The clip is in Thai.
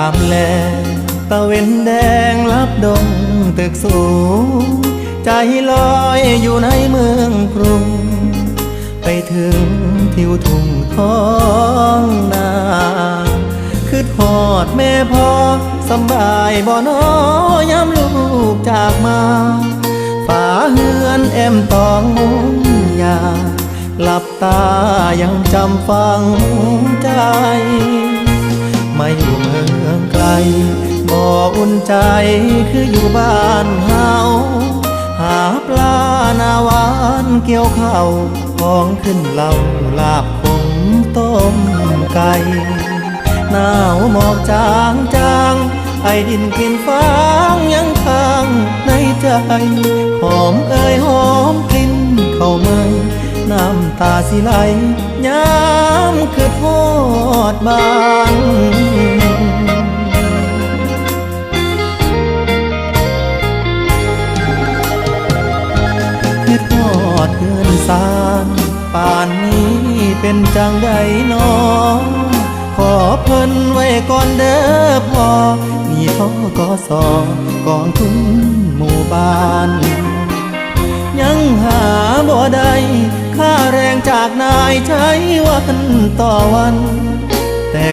ามแลตะเวนแดงลับดงตึกสูงใจลอยอยู่ในเมืองกรุงไปถึงทิวทุ่งท้องนาคือทอดแม่พ่อสำบายบ่น้อยามลูกจากมาฝาเฮือนแอมตองมุงยาหลับตายังจำฝังใจมาอยู่เมืองไกลบ่อุ่นใจคืออยู่บ้านเฮาหาปลาหน้าหวานเกี่ยวข้าวของขึ้นเหล่าลาบขมต้มไก่หนาวหมอกจางจางไอดินกลิ่นฟางยังค้างในใจหอมเอ่ยหอมกลิ่นเข้ามาน้ำตาสิไหลย้ำคือทอดบ้านคือทอดเพื่อนสารป่านนี้เป็นจังใดน้องขอเพิ่นไว้ก่อนเด้อพ่อมีท่อกสกองทุนหมู่บ้านยังหาบ่ได้ค่าแรงจากนายใช้วันต่อวัน